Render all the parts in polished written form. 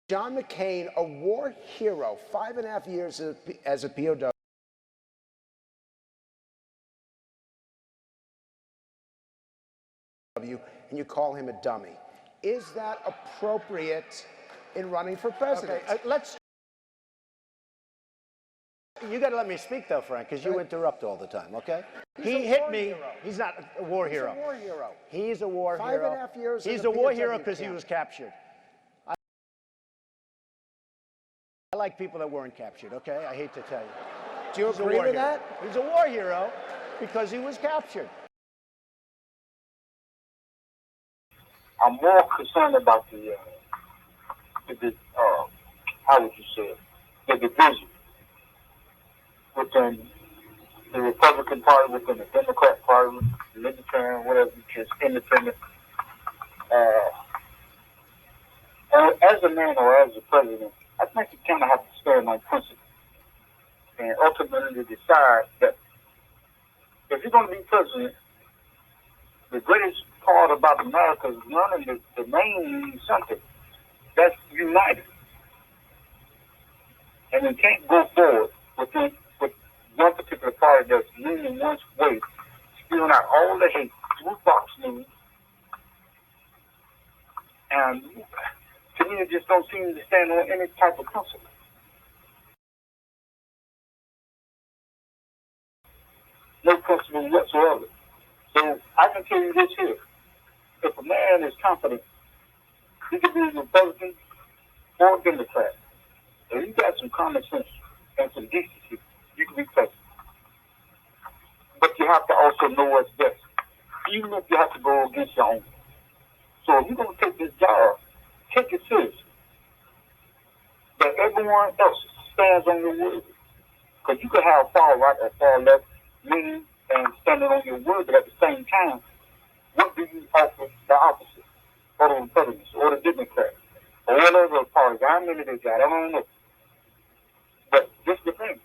John McCain, a war hero, 5.5 years as a POW. And you call him a dummy. Is that appropriate in running for president? Okay, you got to let me speak, though, Frank, because you interrupt all the time, okay? He hit me. Hero. He's not a war hero. He's a war hero. He's a war hero. 5.5 years. He's a war hero because he was captured. I like people that weren't captured, okay? I hate to tell you. Do you agree with that? He's a war hero because he was captured. I'm more concerned about how would you say it, the division within the Republican Party, within the Democrat Party, Libertarian, whatever, just independent. As a man or as a president, I think you kind of have to stand on principle and ultimately decide that if you're going to be president, the greatest part about America is learning the name means something. That's united. And we can't go forward with one particular party that's leaning one way, spewing out all the hate through Fox News. And to me, it just don't seem to stand on any type of principle. No principle whatsoever. So I can tell you this here. If a man is confident, he can be a Republican or a Democrat. If you got some common sense and some decency, you can be president. But you have to also know what's best, even if you have to go against your own. So if you're going to take this job, take it seriously. That everyone else stands on your word. Because you could have far right or far left leaning and standing on your word, but at the same time, what do you offer the opposite? Or the Republicans, or the Democrats, or whatever parties? How many they got? I don't know. But this is the thing.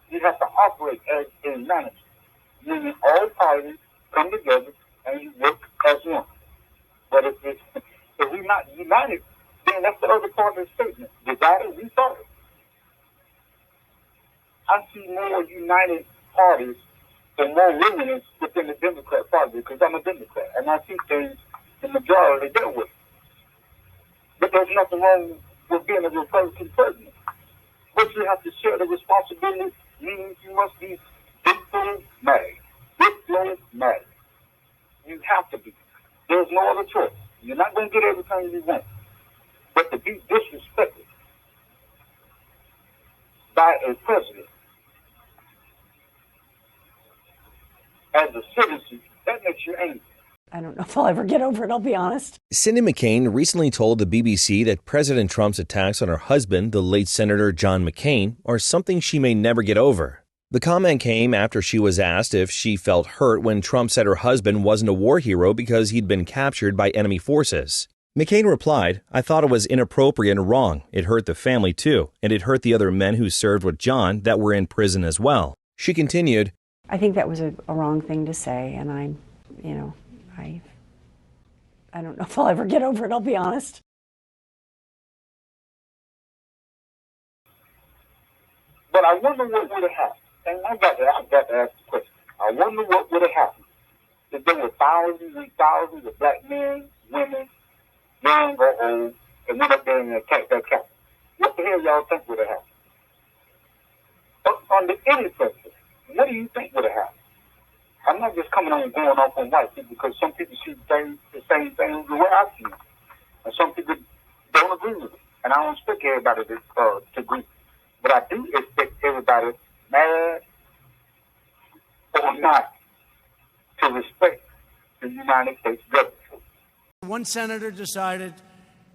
You have to operate as a manager. Meaning all parties come together and you work as one. But if we're not united, then that's the other part of the statement. Divided, we thought it. I see more united parties and more willingness within the Democrat Party because I'm a Democrat and I see things the majority deal with. But there's nothing wrong with being a Republican president. But you have to share the responsibility, meaning you must be diplomatic. Diplomatic. You have to be. There's no other choice. You're not going to get everything you want. But to be disrespected by a president as a citizen, that makes you angry. I don't know if I'll ever get over it, I'll be honest. Cindy McCain recently told the BBC that President Trump's attacks on her husband, the late Senator John McCain, are something she may never get over. The comment came after she was asked if she felt hurt when Trump said her husband wasn't a war hero because he'd been captured by enemy forces. McCain replied, "I thought it was inappropriate and wrong. It hurt the family too, and it hurt the other men who served with John that were in prison as well." She continued, I think that was a wrong thing to say, and I don't know if I'll ever get over it, I'll be honest. But I wonder what would have happened. And I got to ask the question. I wonder what would have happened if there were thousands and thousands of black men, women, young or old, and went up there and attacked that captain. What the hell y'all think would have happened? But under any president, what do you think would have happened? I'm not just coming on and going off on white people because some people see the same thing the way I see it. And some people don't agree with it. And I don't expect everybody to agree. But I do expect everybody, mad or not, to respect the United States government. One senator decided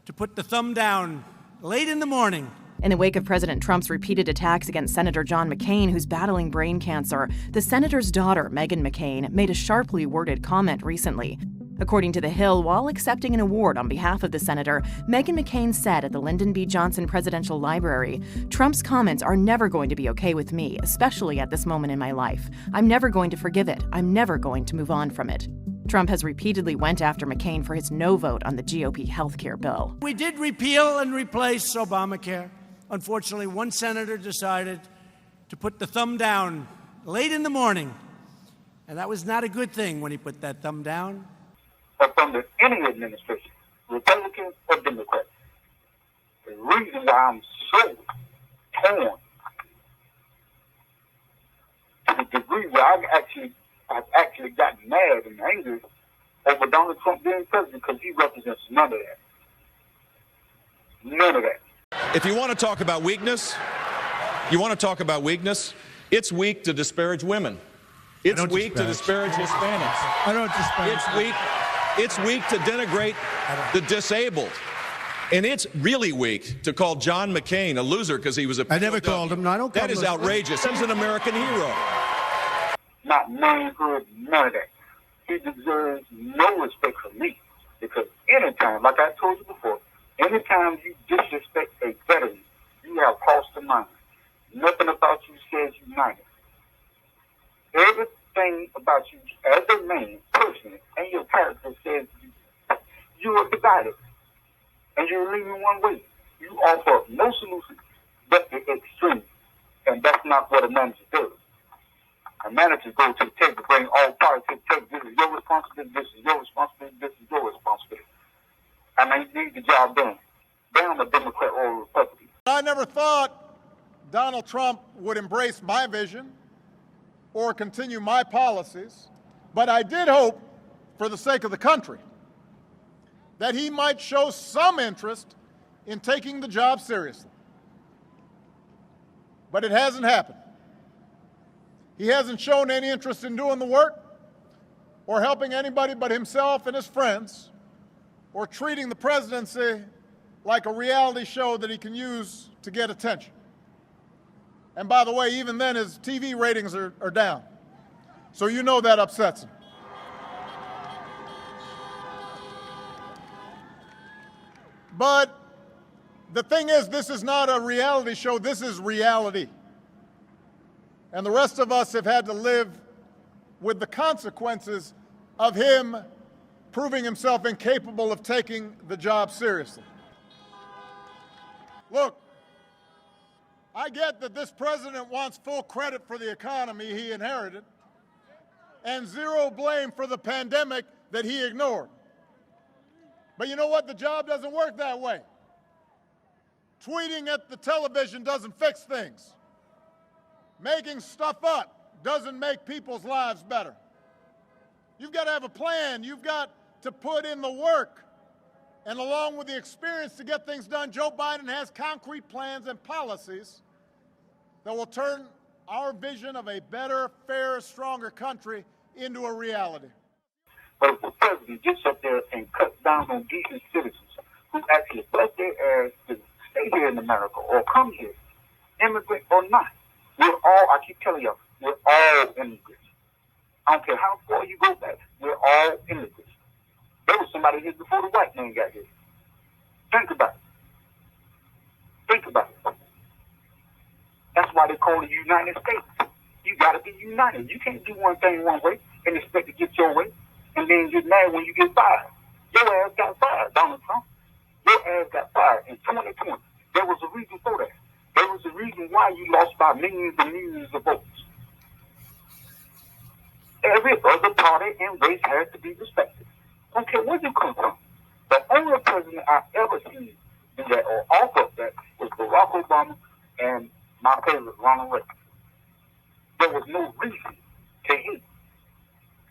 to put the thumb down late in the morning. In the wake of President Trump's repeated attacks against Senator John McCain, who's battling brain cancer, the senator's daughter, Meghan McCain, made a sharply worded comment recently. According to The Hill, while accepting an award on behalf of the senator, Meghan McCain said at the Lyndon B. Johnson Presidential Library, "Trump's comments are never going to be okay with me, especially at this moment in my life. I'm never going to forgive it. I'm never going to move on from it." Trump has repeatedly went after McCain for his no vote on the GOP health care bill. We did repeal and replace Obamacare. Unfortunately, one senator decided to put the thumb down late in the morning. And that was not a good thing when he put that thumb down. But under any administration, Republican or Democrat, the reason why I'm so torn to the degree where I've actually gotten mad and angry over Donald Trump being president, because he represents none of that. None of that. If you want to talk about weakness, it's weak to disparage women. It's weak to disparage Hispanics. I don't disparage. It's weak to denigrate the disabled. And it's really weak to call John McCain a loser because he was a... I never called him. No, I don't call him. That is outrageous. He's an American hero. Not manhood, none of that. He deserves no respect from me, because anytime, like I told you before, anytime you disrespect a veteran, you have crossed the line. Nothing about you says united. Everything about you as a man, personally, and your character says you are divided, and you're leaning one way. You offer no solution but the extreme, and that's not what a manager does. A manager goes to the table, bring all parties to the table. This is your responsibility. This is your responsibility. This is your responsibility. And I need the job done. Damn a Democrat or a Republican. I never thought Donald Trump would embrace my vision or continue my policies, but I did hope, for the sake of the country, that he might show some interest in taking the job seriously. But it hasn't happened. He hasn't shown any interest in doing the work or helping anybody but himself and his friends, or treating the presidency like a reality show that he can use to get attention. And by the way, even then his TV ratings are down. So you know that upsets him. But the thing is, this is not a reality show, this is reality. And the rest of us have had to live with the consequences of him proving himself incapable of taking the job seriously. Look, I get that this president wants full credit for the economy he inherited and zero blame for the pandemic that he ignored. But you know what? The job doesn't work that way. Tweeting at the television doesn't fix things. Making stuff up doesn't make people's lives better. You've got to have a plan. You've got to put in the work. And along with the experience to get things done, Joe Biden has concrete plans and policies that will turn our vision of a better, fairer, stronger country into a reality. But if the president gets up there and cuts down on decent citizens who actually bust their ass to stay here in America or come here, immigrant or not, we're all, I keep telling y'all, we're all immigrants. I don't care how far you go back, we're all immigrants. There was somebody here before the white man got here. Think about it. Think about it. That's why they call it the United States. You got to be united. You can't do one thing one way and expect to get your way and then get mad when you get fired. Your ass got fired, Donald Trump. Your ass got fired in 2020. There was a reason for that. There was a reason why you lost by millions and millions of votes. Every other party and race has to be respected. I don't care where you come from. The only president I ever seen do that or offer that was Barack Obama and my favorite, Ronald Reagan. There was no reason to hate.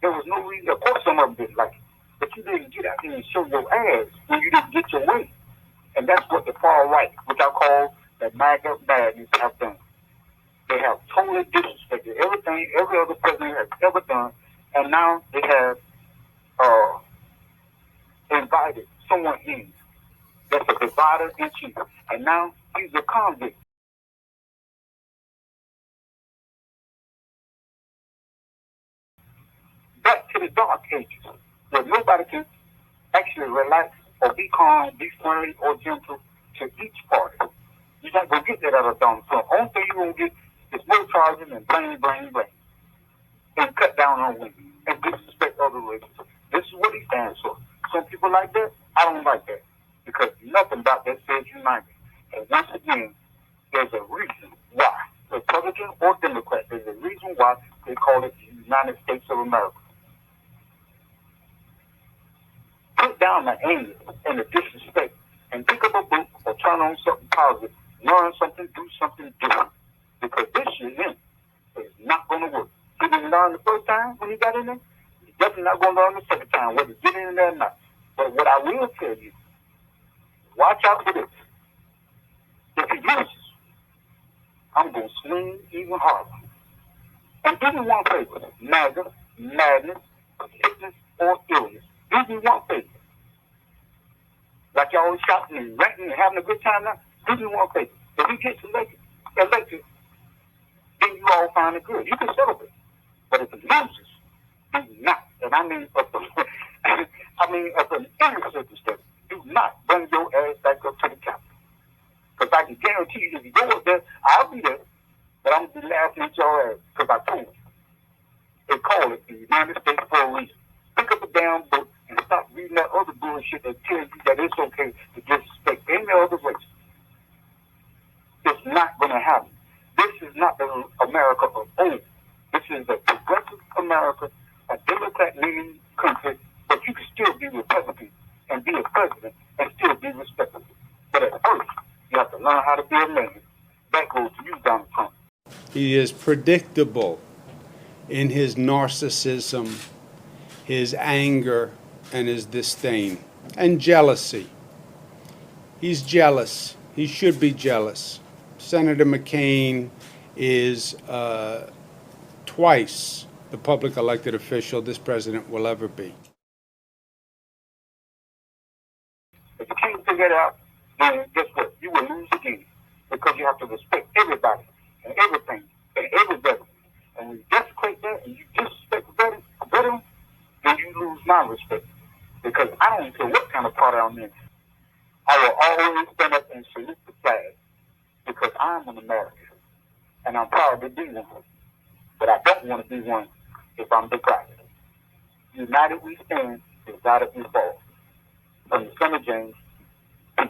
There was no reason. Of course, some of them didn't like it, but you didn't get out here and show your ass when you didn't get your way. And that's what the far right, which I call the MAGA badness, have done. They have totally disrespected everything every other president has ever done, and now they have invited someone in that's a divider in chief, and now he's a convict. Back to the dark ages, where nobody can actually relax or be calm, be friendly or gentle to each party. You're not going to get that out of Donald Trump. Only thing you're going to get is more charging and blame, and cut down on women and disrespect other races. This is what he stands for. Some people like that. I don't like that because nothing about that says united. And once again, there's a reason why, Republican or Democrat, there's a reason why they call it the United States of America. Put down the anger and the disrespect and pick up a book or turn on something positive, learn something, do something different. Because this shit is not going to work. He didn't learn the first time when he got in there. He's definitely not going to learn the second time, whether he get in there or not. But what I will tell you, watch out for this. If he loses, I'm going to swing even harder. And do me one favor, MAGA, madness, sickness, or illness. Do me one favor. Like y'all always shouting and ranting and having a good time now, do me one favor. If he gets elected, then you all find it good. You can celebrate. But if he loses, do not. And I mean up in any circumstance, do not bring your ass back up to the Capitol. Because I can guarantee you, if you go up there, I'll be there, but I'm going to be laughing at your ass because I told you. They call it the United States for a reason. Pick up a damn book and stop reading that other bullshit that tells you that it's okay to disrespect any other race. It's not going to happen. This is not the America of old. This is a progressive America, a Democrat-leaning country, but you can still be Republican and be a president and still be respectable. But at first, you have to learn how to be a man. That goes to you, Donald Trump. He is predictable in his narcissism, his anger, and his disdain, and jealousy. He's jealous. He should be jealous. Senator McCain is twice the public elected official this president will ever be. If you can't figure it out, then guess what? You will lose again because you have to respect everybody and everything and everybody. And when you desecrate that and you disrespect the veteran, then you lose my respect. Because I don't care what kind of party I'm in. I will always stand up and salute the flag because I'm an American and I'm proud to be one. But I don't want to be one if I'm divided. United we stand, divided we fall. From the son of James, peace.